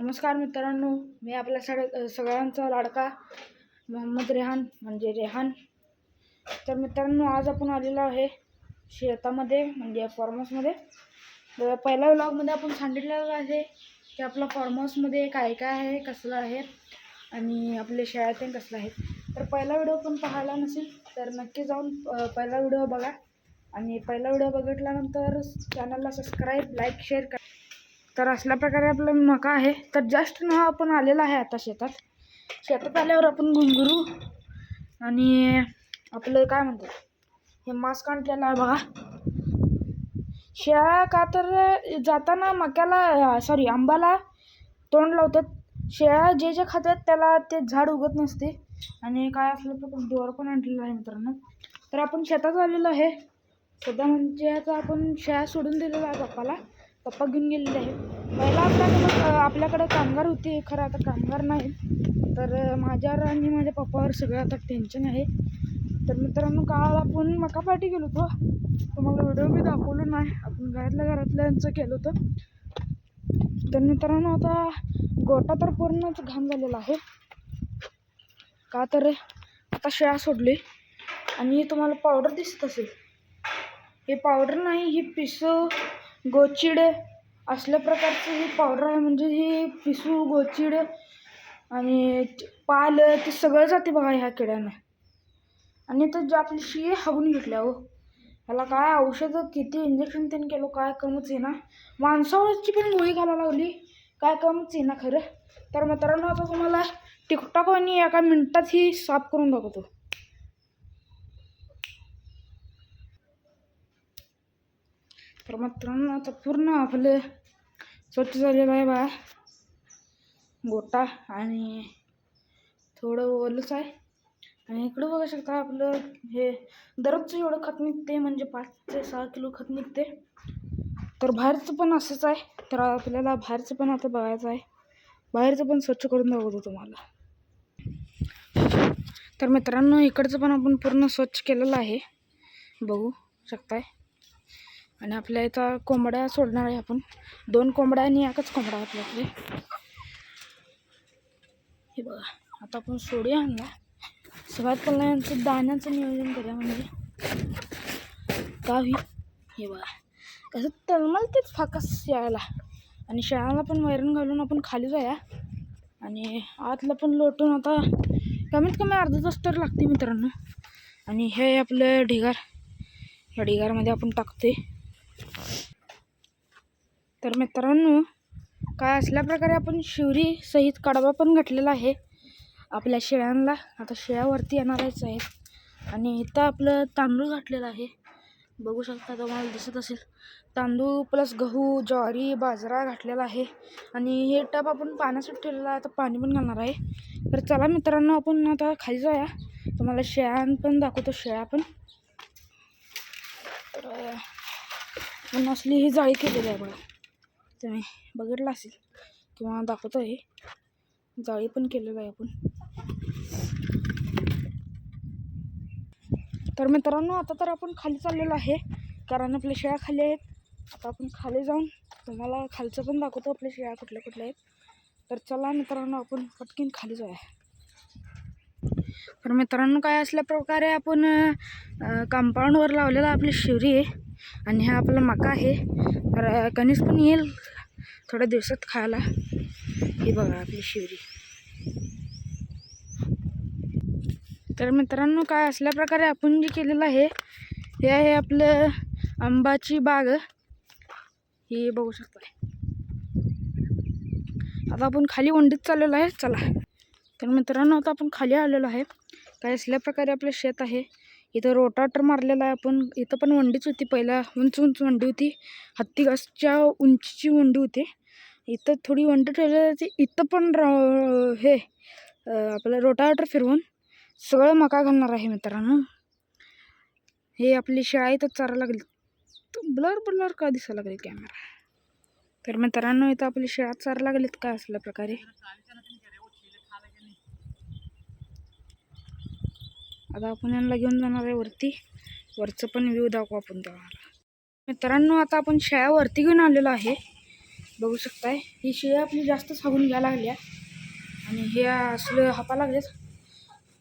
नमस्कार मित्रांनो, मी आपल्या सगळ्यांचा लाडका मोहम्मद रेहान म्हणजे रेहान. तर मित्रांनो, आज आपण आलेलो आहे शेतामध्ये म्हणजे फार्म हाऊसमध्ये. तर पहिल्या व्लॉगमध्ये आपण सांगितलेलं आहे की आपला फार्म हाऊसमध्ये काय काय आहे, कसलं आहे आणि आपले शेळ्या कसलं आहे. तर पहिला व्हिडिओ पण पाहायला नसेल तर नक्की जाऊन पहिला व्हिडिओ बघा आणि पहिला व्हिडिओ बघितल्यानंतर चॅनलला सबस्क्राईब, लाईक, शेअर करा. तर असल्या प्रकारे आपलं मका आहे. तर जस्ट ना आपण आलेला आहे आता शेतात आल्यावर आपण घुंगरू आणि आपलं काय म्हणतात हे मास्क आणलेलं आहे बघा. शेळ्या का तर जाताना मक्याला आंबाला तोंड लावतात. शेळ्या जे जे खातात त्याला ते झाड उगत नसते आणि काय असलं तर दोर पण आणलेलं आहे मित्रांनो. तर आपण शेतात आलेलो आहे सध्या. म्हणजे आता आपण शेळ्या सोडून दिलेला आहे पप्पाला. पप्पा घेऊन गेलेले आहे. पहिला आपल्याकडे कामगार होते, खरं आता कामगार नाही. तर माझ्यावर आणि माझ्या पप्पावर सगळं आता टेन्शन आहे. तर मित्रांनो, काल आपण मका पार्टी गेलो होतो. तुम्हाला व्हिडिओ मी दाखवलो नाही, आपण घरातल्यांचं केलं होतं. तर मित्रांनो, आता गोटा तर पूर्णच घाण झालेला आहे. का तर आता शेळ्या सोडली आणि तुम्हाला पावडर दिसत असेल, हे पावडर नाही, ही पिसू गोचिड असल्या प्रकारचं ही पावडर आहे. म्हणजे ही पिसू गोचिड आणि पाल ते सगळं जाते बघा ह्या किड्यानं. आणि तर जे आपली शी हवून घेतल्या हो, ह्याला काय औषधं किती इंजेक्शन त्यांनी केलं काय कमच आहे ना. माणसावरची पण गोळी घालायला लागली, काय कमच आहे ना खरं. तर मित्रांनो, आता तुम्हाला टिकटॉक आणि एका मिनिटात ही साफ करून दाखवतो. तर मित्रांनो, आता पूर्ण आपलं स्वच्छ झालेलं आहे बघा गोटा आणि थोडं ओलंच आहे. आणि इकडं बघू शकता आपलं हे दररोजचं एवढं खत निघते, म्हणजे 5 ते 6 किलो खत निघते. तर बाहेरचं पण असंच आहे. तर आपल्याला बाहेरचं पण आता बघायचं आहे. बाहेरचं पण स्वच्छ करून दाखवतो तुम्हाला. तर मित्रांनो, इकडचं पण आपण पूर्ण स्वच्छ केलेलं आहे, बघू शकताय. आणि आपल्या इथं कोंबड्या सोडणार आहे आपण. 2 कोंबड्या आणि एकच कोंबडा आपल्याकडे. हे बघा, आता आपण सोडूया आणला. सगळ्यात पहिला यांचं दाण्याचं नियोजन करूया, म्हणजे गावी. हे बघा कसं तळमळ तेच फाकस यायला. आणि शेळ्याला पण वैरण घालून आपण खाली जाऊया आणि आतलं पण लोटून आता कमीत कमी अर्धा तास तर लागते मित्रांनो. आणि हे आपलं ढिगार, या ढिगारमध्ये आपण टाकते. तर मित्रांनो, काय असल्या प्रकारे आपण शिवरी सहित कडबा पण घातलेला आहे आपल्या शेळ्यांना. आता शेळ्यावरती येणारच आहेत. आणि इथं आपलं तांदूळ घातलेलं आहे, बघू शकता, तुम्हाला दिसत असेल. तांदूळ प्लस गहू, ज्वारी, बाजरा घातलेला आहे. आणि हे टप आपण पाण्यासाठी ठेवलेलं आहे, आता पाणी पण घालणार आहे. तर चला मित्रांनो, आपण आता खाली जाऊया, तुम्हाला शेळ्या पण दाखवतो. शेळ्या पण तर असली ही जाळी केलेली आहे बघा, तुम्ही बघितलं असेल किंवा दाखवतो. आहे जाळी पण केलेलं आहे आपण. तर मित्रांनो, आता तर आपण खाली चाललेलो आहे, कारण आपल्या शेळ्या खाली आहेत. आता आपण खाली जाऊन तुम्हाला खालचं पण दाखवतो, आपल्या शेळ्या कुठल्या कुठल्या आहेत. तर चला मित्रांनो, आपण पटकन खाली जाऊया. तर मित्रांनो, काय असल्या प्रकारे आपण कंपाऊंडवर लावलेला आपली शिवरी आहे. आणि हा आपला मका आहे. तर कणीस पण येईल थोड्या दिवसात खायला. हे बघा आपली शिवरी. तर मित्रांनो, काय असल्या प्रकारे आपण जे केलेलं आहे, हे आहे आपलं आंबाची बाग, ही बघू शकता. आता आपण खाली वंडीत चाललेलो आहे, चला. तर मित्रांनो, आता आपण खाली आलेलो आहे. काय असल्या प्रकारे आपलं शेत आहे. इथं रोटाटर मारलेला आहे आपण. इथं पण वंडीच होती, पहिला उंच उंच वंडी होती, हत्ती घासच्या उंचीची वंडी होती. इथं थोडी वंडी ठेवलेली होती. इथं पण हे आपलं रोटाटर फिरवून सगळं मका घालणार आहे मित्रांनो. हे आपली शेळ्या इथं चारायला लागली. ब्लर ब्लर का दिसायला लागेल कॅमेरा. तर मित्रांनो, इथं आपली शेळ्या चारायला लागलीत काय असल्या प्रकारे. आता आपण यांना घेऊन जाणार आहे वरती. वरचं पण व्ह्यू दाखवू आपण तुम्हाला. मित्रांनो, आता आपण शेळ्या वरती घेऊन आलेलो आहे, बघू शकताय ही शेळी आपली जास्तच हागून घ्यायला लागल्या आणि हे असलं हापा लागलेत,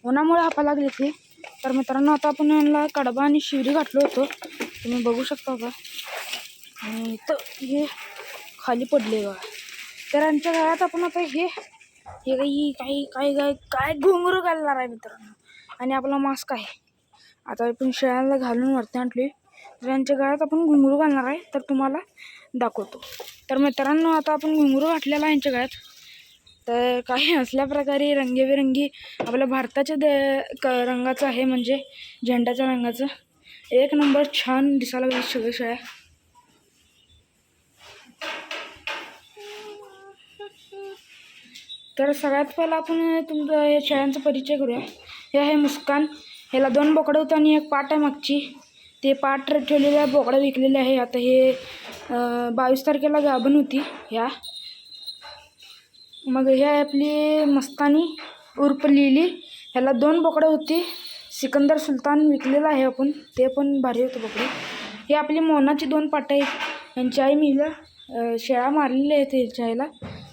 उन्हामुळे हापा लागले ते. तर मित्रांनो आता आपण यांना कडबा आणि शिवरी घातलो होतो, तुम्ही बघू शकता का. आणि इथं हे खाली पडले बघा. तर यांच्या गळ्यात आपण आता हे काही घुंगरू घालणार आहे मित्रांनो. आणि आपला मास्क आहे. आता आपण शेळ्यांना घालून वरती आणली, तर यांच्या गळ्यात आपण घुंगरू घालणार आहे, तर तुम्हाला दाखवतो. तर मित्रांनो आता आपण घुंगरू घातलेला आहे यांच्या गळ्यात. तर काही असल्या प्रकारे रंगीबेरंगी आपल्या भारताच्या रंगाचं आहे, म्हणजे झेंड्याच्या रंगाचं. एक नंबर छान दिसायला लागली सगळ्या शेळ्या. तर सगळ्यात पहिला आपण तुमचं या शेळ्यांचा परिचय करूया. हे आहे मुस्कान. ह्याला 2 बोकडं होतं आणि एक पाट आहे मागची. ते पाट ठेवलेल्या बोकडं विकलेले आहे. आता हे 22 तारखेला गाभण होती ह्या. मग हे आपली मस्तानी उर्फ लिली. ह्याला 2 बोकडं होती. सिकंदर सुलतान विकलेला आहे आपण, ते पण भारी होतं बोकडं. हे आपली मोनाची 2 पाटं आहेत. यांची आई मिलं शेळ्या मारलेल्या आहेत यांच्या आईला.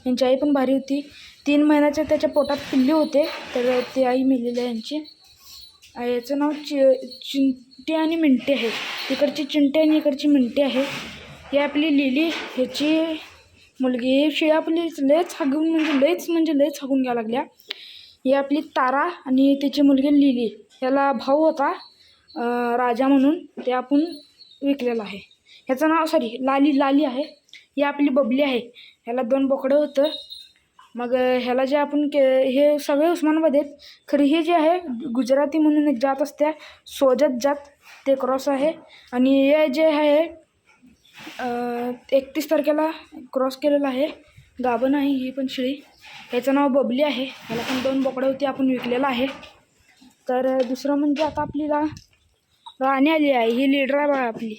यांची आई पण भारी होती. 3 महिन्याचे त्याच्या पोटात पिल्ले होते, तर ते आई मेलेली आहे यांची. याचं नाव चिंटी आणि मिंटी आहे. तिकडची चिंटी आणि इकडची मिंटी आहे. ही आपली लिली ह्याची मुलगी. शेळी आपली लयच लयच हागून घ्यायला लागल्या. ही आपली तारा आणि तिची मुलगी लिली. ह्याला भाऊ होता राजा म्हणून, ते आपण विकलेलं आहे. ह्याचं नाव लाली आहे. ही आपली बबली आहे. ह्याला 2 बोकडं होतं. मग ह्याला जे आपण हे सगळे उस्मानाबाद आहेत. खरी हे जे आहे गुजराती म्हणून एक जात असते, सोजत जात, ते क्रॉस आहे. आणि हे जे आहे 31 तारखेला क्रॉस केलेला आहे. गाभण आहे ही पण शेळी. ह्याचं नाव बबली आहे. ह्याला पण 2 बोकडं होती, आपण विकलेलं आहे. तर दुसरं म्हणजे आता आपल्याला राणी आली आहे. ही लीडर आहे बघा आपली.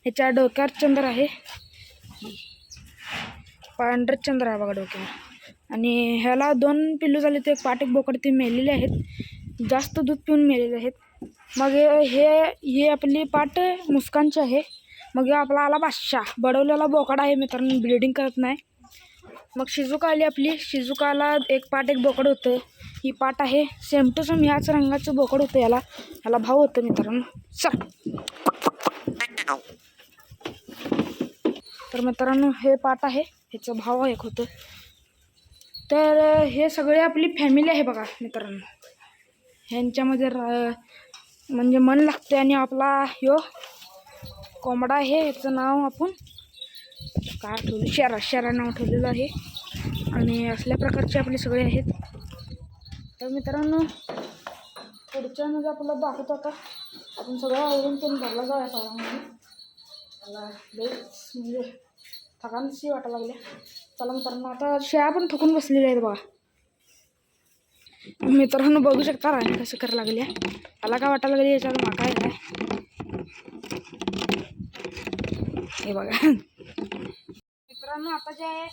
ह्याच्या डोक्यावर चंद्र आहे, पांढरं चंद्र आहे बघा डोक्यावर. आणि ह्याला 2 पिल्लू झाले, ते पाट एक बोकड ते मेलेले आहेत, जास्त दूध पिऊन मेलेले आहेत. मग हे आपली पाट मुस्कानची आहे. मग आपला आला बादशाह, बडवलेला बोकडा आहे मित्रांनो, ब्लिडिंग करत नाही. मग शिजुका आली आपली. शिजुकाला एक पाट एक बोकड होतं. ही पाट आहे, सेम टू सेम ह्याच रंगाचं बोकड होतं. ह्याला भाऊ होतं मित्रांनो. तर मित्रांनो हे पाट आहे, ह्याचं भाव एक होतं. तर हे सगळे आपली फॅमिली आहे बघा मित्रांनो. ह्यांच्यामध्ये म्हणजे मन लागते. आणि आपला ह्यो कोंबडा आहे, ह्याचं नाव आपण काय ठेवलं, शेरा नाव ठेवलेलं आहे. आणि असल्या प्रकारचे आपले सगळे आहेत. तर मित्रांनो पुढच्यामध्ये आपल्याला दाखवतो. आता आपण सगळं आवडून पण घरला जाऊया पारामध्ये. त्याला लईच म्हणजे थकानशी वाटायला लागल्या. चला मित्रांनो आता शेळ्या पण थकून बसलेल्या आहेत बघा. मित्रांनो बघू शकता राणी कसं करायला लागल्या. मला काय वाटायला लागली याच्यात माका आहे काय हे बघा. मित्रांनो आता जे आहे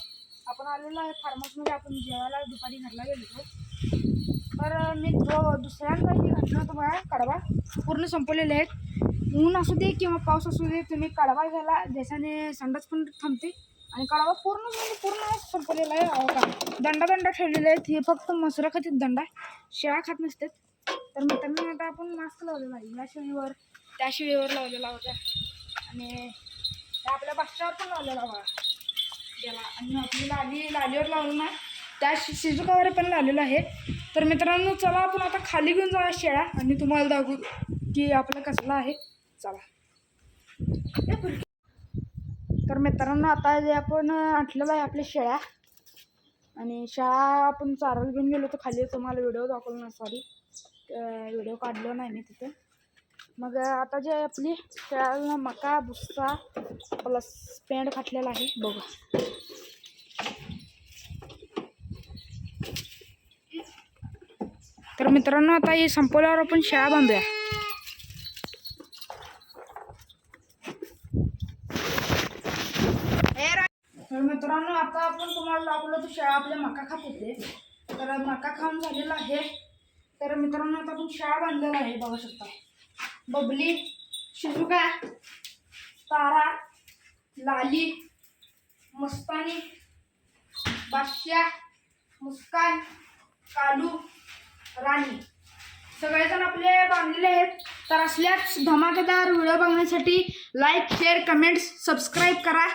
आपण आलेलो आहे फार्महाऊसमध्ये. आपण जेवायला दुपारी घरला गेलो. तर मी दुसऱ्यांदा हे घातलं होतं बघा कडबा. पूर्ण संपवलेले आहेत. ऊन असू दे किंवा पाऊस असू दे, तुम्ही कडबा घ्यायला, ज्याच्याने संडास पण थांबते. आणि कडबा पूर्ण संपवलेला आहे. दंडा ठेवलेले आहेत. हे फक्त मसुरा खातात दंडा, शेळ्या खात नसतात. तर मित्रांनो आता आपण मास्क लावलेला आहे या शेळीवर, त्या शेळीवर लावलेला होता. आणि आपल्या बादशावर पण लावलेला बघा गेला. आणि आपली लालीवर लावलं ना, त्या शिजुकावर पण लावलेलं आहे. तर मित्रांनो चला आपण आता खाली घेऊन जाऊया शेळ्या आणि तुम्हाला दाखवू की आपला कसला आहे. चला. तर मित्रांनो आता जे आपण आणलेलं आहे आपल्या शेळ्या, आणि शेळ्या आपण चारायला घेऊन गेलो तर खाली. तुम्हाला व्हिडिओ दाखवला ना, सॉरी व्हिडिओ काढलो नाही मी तिथे. मग आता जे आपली शेळ्याला मका भुस्सा प्लस पेंड घातलेला आहे बघा. तर मित्रांनो आता हे संपवल्यावर आपण शेळ्या बांधूया. तर मित्रांनो आता आपण तुम्हाला दाखवलं तर शेळ्या आपल्या मका खात होते. तर मका खाऊन झालेला आहे. तर मित्रांनो आता आपण शेळ्या बांधलेला आहे बघू शकता. बबली, शिजुका, तारा, लाली, मस्तानी बादशाह, मुस्कान, कालू, राणी सगळेजण आपले बांधलेले आहेत. तर असल्याच धमाकेदार व्हिडिओ बघण्यासाठी लाईक, शेअर, कमेंट्स, सबस्क्राईब करा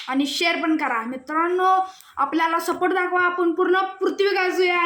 आणि शेअर पण करा. मित्रांनो, आपल्याला सपोर्ट दाखवा. आपण पूर्ण पृथ्वी गाजूया.